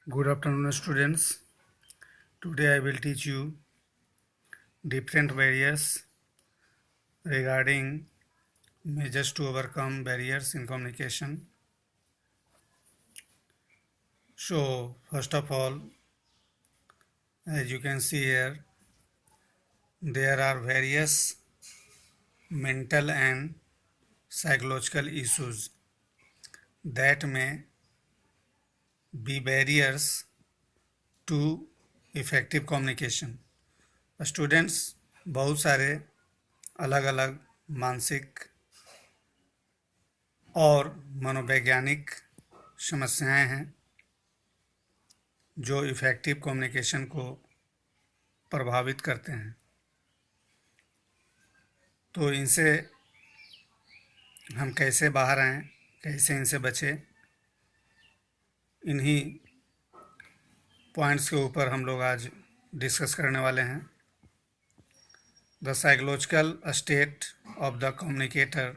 Good afternoon, students. Today I will teach you different barriers regarding measures to overcome barriers in communication. So, first of all, as you can see here, there are various mental and psychological issues that may be barriers to effective communication. Students बहुत सारे अलग अलग मानसिक और मनोवैज्ञानिक समस्याएं हैं जो इफ़ेक्टिव कम्युनिकेशन को प्रभावित करते हैं। तो इनसे हम कैसे बाहर आएँ, कैसे इनसे बचें, इन्हीं पॉइंट्स के ऊपर हम लोग आज डिस्कस करने वाले हैं। The psychological state of the communicator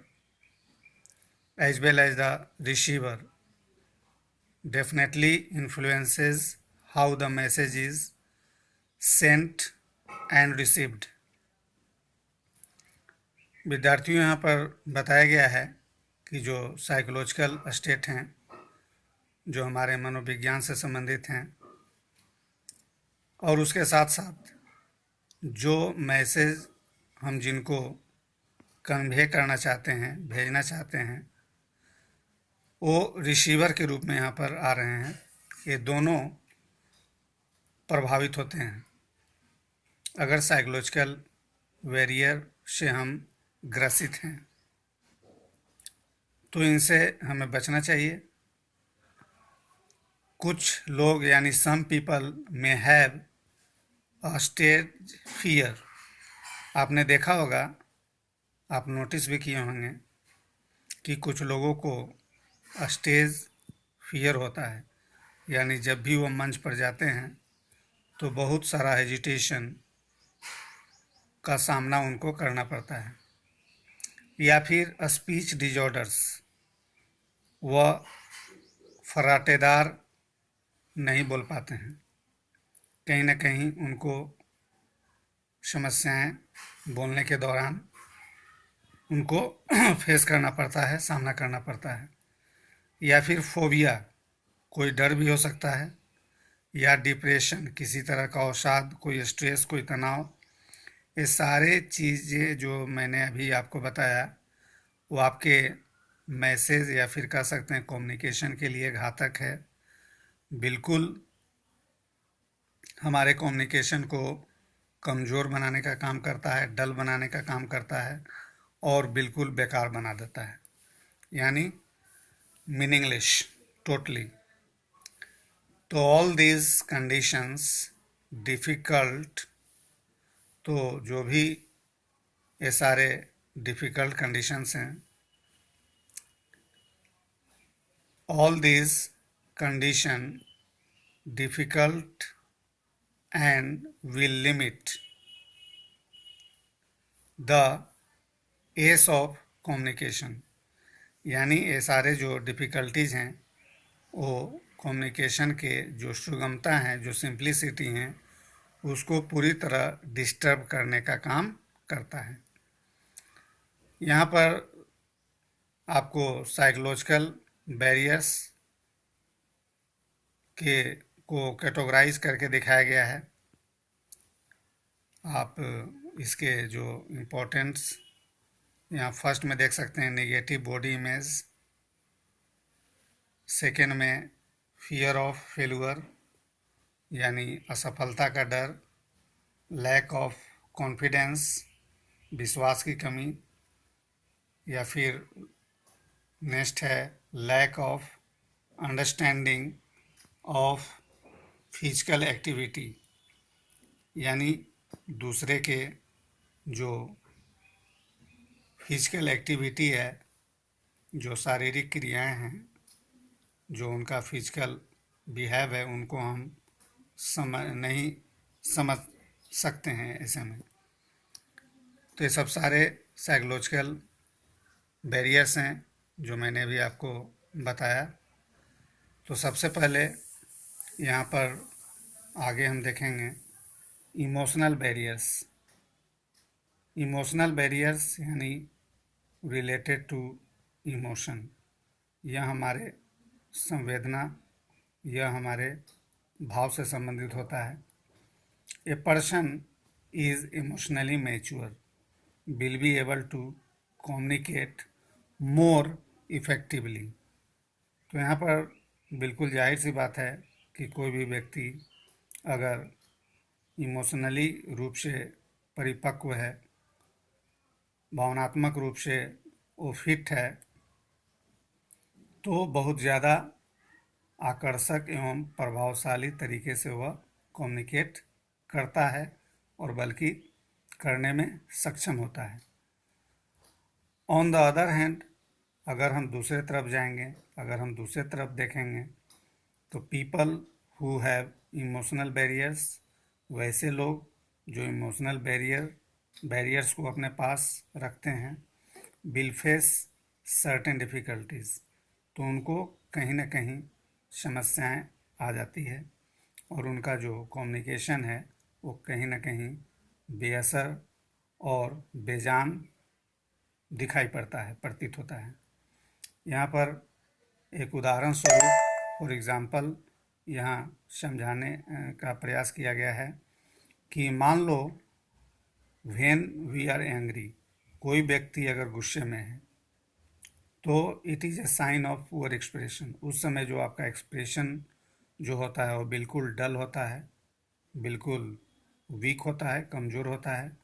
as well as the receiver definitely influences how the message is sent and received। विद्यार्थियों यहाँ पर बताया गया है कि जो साइकोलॉजिकल स्टेट हैं, जो हमारे मनोविज्ञान से संबंधित हैं, और उसके साथ साथ जो मैसेज हम जिनको कन्वे करना चाहते हैं, भेजना चाहते हैं, वो रिसीवर के रूप में यहाँ पर आ रहे हैं। ये दोनों प्रभावित होते हैं अगर साइकोलॉजिकल बैरियर से हम ग्रसित हैं, तो इनसे हमें बचना चाहिए। कुछ लोग यानी सम पीपल में हैव अ स्टेज फियर। आपने देखा होगा, आप नोटिस भी किए होंगे कि कुछ लोगों को स्टेज फियर होता है, यानी जब भी वो मंच पर जाते हैं तो बहुत सारा हेजिटेशन का सामना उनको करना पड़ता है। या फिर स्पीच डिजॉर्डर्स, वह फर्राटेदार नहीं बोल पाते हैं, कहीं ना कहीं उनको समस्याएं बोलने के दौरान उनको फेस करना पड़ता है, सामना करना पड़ता है। या फिर फोबिया, कोई डर भी हो सकता है, या डिप्रेशन, किसी तरह का अवसाद, कोई स्ट्रेस, कोई तनाव। ये सारे चीज़ें जो मैंने अभी आपको बताया वो आपके मैसेज या फिर कह सकते हैं कम्युनिकेशन के लिए घातक है। बिल्कुल हमारे कम्युनिकेशन को कमज़ोर बनाने का काम करता है, डल बनाने का काम करता है और बिल्कुल बेकार बना देता है, यानी मीनिंगलेस टोटली। तो ऑल दीज कंडीशंस डिफ़िकल्ट, तो जो भी ये सारे डिफ़िकल्ट कंडीशंस हैं, all these condition difficult and will limit the S of communication. यानी ये सारे जो डिफ़िकल्टीज़ हैं वो कम्युनिकेशन के जो सुगमता हैं, जो सिंप्लिसिटी हैं, उसको पूरी तरह डिस्टर्ब करने का काम करता है। यहाँ पर आपको साइकोलॉजिकल बैरियर्स के को कैटेगराइज करके दिखाया गया है। आप इसके जो इम्पोर्टेंस यहाँ फर्स्ट में देख सकते हैं, नेगेटिव बॉडी इमेज, सेकेंड में फियर ऑफ फेल्यूर यानी असफलता का डर, लैक ऑफ कॉन्फिडेंस, विश्वास की कमी, या फिर नेक्स्ट है lack of understanding of physical activity, यानी दूसरे के जो फिजिकल एक्टिविटी है, जो शारीरिक क्रियाएं हैं, जो उनका फिजिकल बिहेव है, उनको हम नहीं समझ सकते हैं ऐसे में। तो ये सब सारे साइकोलॉजिकल बैरियर्स हैं जो मैंने भी आपको बताया। तो सबसे पहले यहाँ पर आगे हम देखेंगे इमोशनल बैरियर्स। इमोशनल बैरियर्स यानी रिलेटेड टू इमोशन, यह हमारे संवेदना, यह हमारे भाव से संबंधित होता है। A person is emotionally mature will be able to communicate more effectively. तो यहाँ पर बिल्कुल जाहिर सी बात है कि कोई भी व्यक्ति अगर इमोशनली रूप से परिपक्व है, भावनात्मक रूप से वो फिट है, तो बहुत ज़्यादा आकर्षक एवं प्रभावशाली तरीके से वह कम्युनिकेट करता है और बल्कि करने में सक्षम होता है। ऑन द अदर हैंड, अगर हम दूसरे तरफ जाएंगे, अगर हम दूसरे तरफ देखेंगे, तो people who have emotional barriers, वैसे लोग जो इमोशनल बैरियर्स को अपने पास रखते हैं, विल फेस सर्टेन डिफ़िकल्टीज़, तो उनको कहीं ना कहीं समस्याएं आ जाती है और उनका जो कम्युनिकेशन है वो कहीं ना कहीं बेअसर और बेजान दिखाई पड़ता है, प्रतीत होता है। यहाँ पर एक उदाहरण स्वरूप फॉर एग्ज़ाम्पल यहाँ समझाने का प्रयास किया गया है कि मान लो व्हेन वी आर एंग्री, कोई व्यक्ति अगर गुस्से में है तो it is a sign of poor expression. उस समय जो आपका एक्सप्रेशन जो होता है वो बिल्कुल डल होता है, बिल्कुल वीक होता है, कमज़ोर होता है।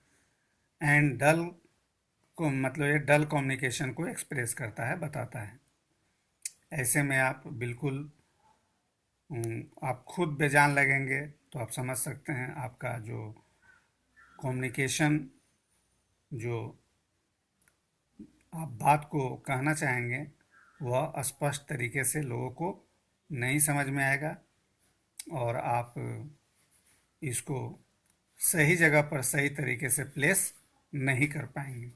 एंड डल को मतलब ये डल कम्युनिकेशन को एक्सप्रेस करता है, बताता है। ऐसे में आप बिल्कुल आप खुद बेजान लगेंगे, तो आप समझ सकते हैं आपका जो कम्युनिकेशन, जो आप बात को कहना चाहेंगे वह स्पष्ट तरीके से लोगों को नहीं समझ में आएगा और आप इसको सही जगह पर सही तरीके से प्लेस नहीं कर पाएंगे।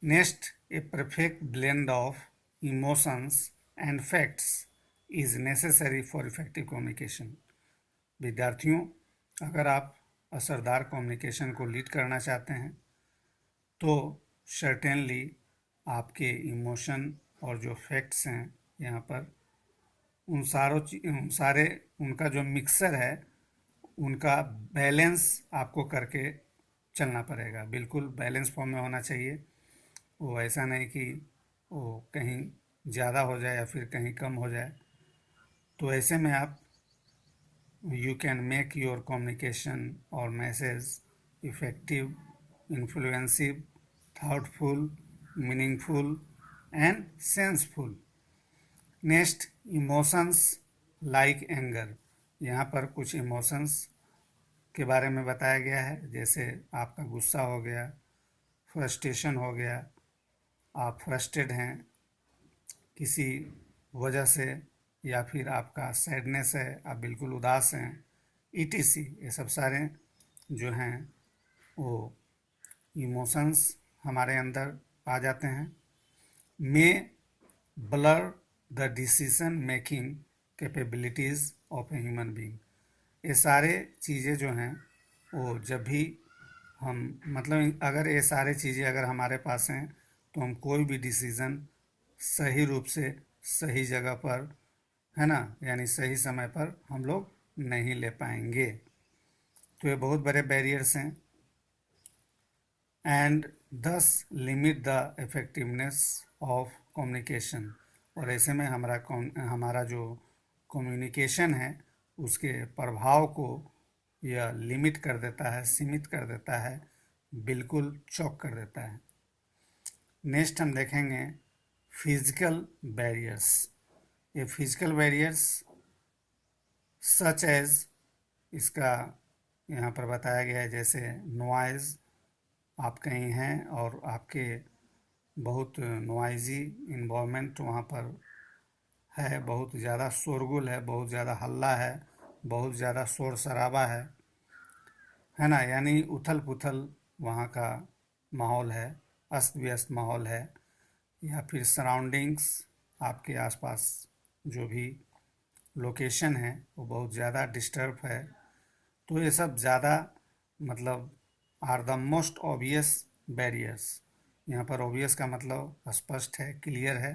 Next, a perfect blend of emotions and facts is necessary for effective communication. विद्यार्थियों, अगर आप असरदार कम्युनिकेशन को लीड करना चाहते हैं तो सर्टेनली आपके इमोशन और जो फैक्ट्स हैं यहाँ पर उन सारे उनका जो मिक्सर है उनका बैलेंस आपको करके चलना पड़ेगा। बिल्कुल बैलेंस फॉर्म में होना चाहिए, वो ऐसा नहीं कि वो कहीं ज़्यादा हो जाए या फिर कहीं कम हो जाए। तो ऐसे में आप you can make your communication और message effective, influencive, thoughtful, meaningful and senseful. Next, emotions like anger. यहाँ पर कुछ इमोशंस के बारे में बताया गया है, जैसे आपका गुस्सा हो गया, फ्रस्ट्रेशन हो गया, आप फ्रस्ट्रेट हैं किसी वजह से, या फिर आपका सैडनेस है, आप बिल्कुल उदास हैं, ईटीसी। ये सब सारे जो हैं वो इमोशंस हमारे अंदर आ जाते हैं। May blur the decision making capabilities of a human being. ये सारे चीज़ें जो हैं वो जब भी हम मतलब अगर ये सारे चीज़ें अगर हमारे पास हैं तो हम कोई भी डिसीज़न सही रूप से सही जगह पर, है ना, यानी सही समय पर हम लोग नहीं ले पाएंगे। तो ये बहुत बड़े बैरियर्स हैं एंड दस limit the effectiveness of communication. और ऐसे में हमारा जो कम्युनिकेशन है उसके प्रभाव को यह लिमिट कर देता है, सीमित कर देता है, बिल्कुल चौक कर देता है। नेक्स्ट हम देखेंगे फिजिकल बैरियर्स। ये फिजिकल बैरियर्स सच एज, इसका यहाँ पर बताया गया है जैसे नॉइज़, आप कहीं हैं और आपके बहुत नॉइजी इन्वायरमेंट वहाँ पर है, बहुत ज़्यादा शोरगुल है, बहुत ज़्यादा हल्ला है, बहुत ज़्यादा शोर शराबा है ना, यानी उथल पुथल वहाँ का माहौल है, अस्त व्यस्त माहौल है, या फिर सराउंडिंग्स आपके आसपास जो भी लोकेशन है वो बहुत ज़्यादा डिस्टर्ब है, तो ये सब ज़्यादा मतलब are the most obvious barriers. यहाँ पर ऑब्वियस का मतलब स्पष्ट है, क्लियर है,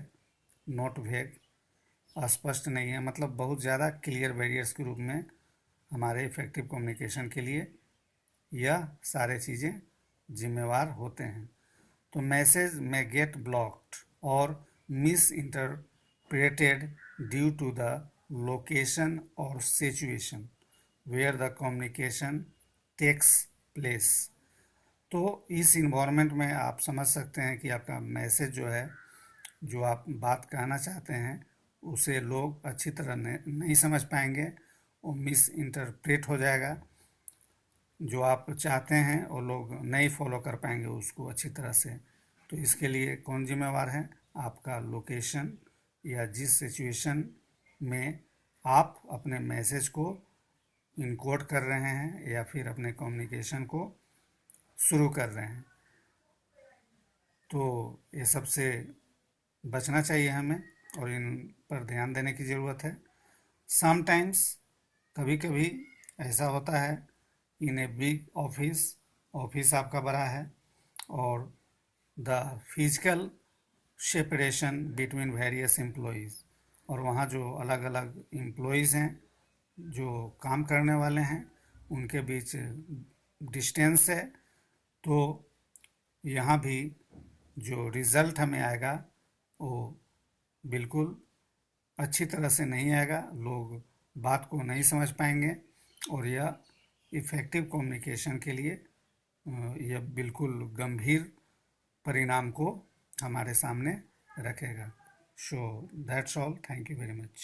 नॉट वेग। अस्पष्ट नहीं है मतलब बहुत ज़्यादा क्लियर बैरियर्स के रूप में हमारे इफ़ेक्टिव कम्युनिकेशन के लिए यह सारे चीज़ें जिम्मेवार होते हैं। तो मैसेज में गेट ब्लॉक्ड और misinterpreted due to the location और situation where the communication takes place. तो इस इन्वायरमेंट में आप समझ सकते हैं कि आपका मैसेज जो है, जो आप बात कहना चाहते हैं, उसे लोग अच्छी तरह नहीं समझ पाएंगे, वो मिस इंटरप्रेट हो जाएगा। जो आप चाहते हैं वो लोग नहीं फॉलो कर पाएंगे उसको अच्छी तरह से। तो इसके लिए कौन जिम्मेवार है? आपका लोकेशन या जिस सिचुएशन में आप अपने मैसेज को इनकोड कर रहे हैं या फिर अपने कम्युनिकेशन को शुरू कर रहे हैं। तो ये सब से बचना चाहिए हमें और इन पर ध्यान देने की ज़रूरत है। समटाइम्स, कभी कभी ऐसा होता है, इन ए बिग ऑफिस, ऑफिस आपका बड़ा है और the physical separation between various employees, और वहाँ जो अलग अलग एम्प्लॉयज़ हैं जो काम करने वाले हैं उनके बीच डिस्टेंस है। तो यहाँ भी जो रिज़ल्ट हमें आएगा वो बिल्कुल अच्छी तरह से नहीं आएगा, लोग बात को नहीं समझ पाएंगे और यह इफ़ेक्टिव कम्युनिकेशन के लिए यह बिल्कुल गंभीर परिणाम को हमारे सामने रखेगा। So that's all, thank you very much.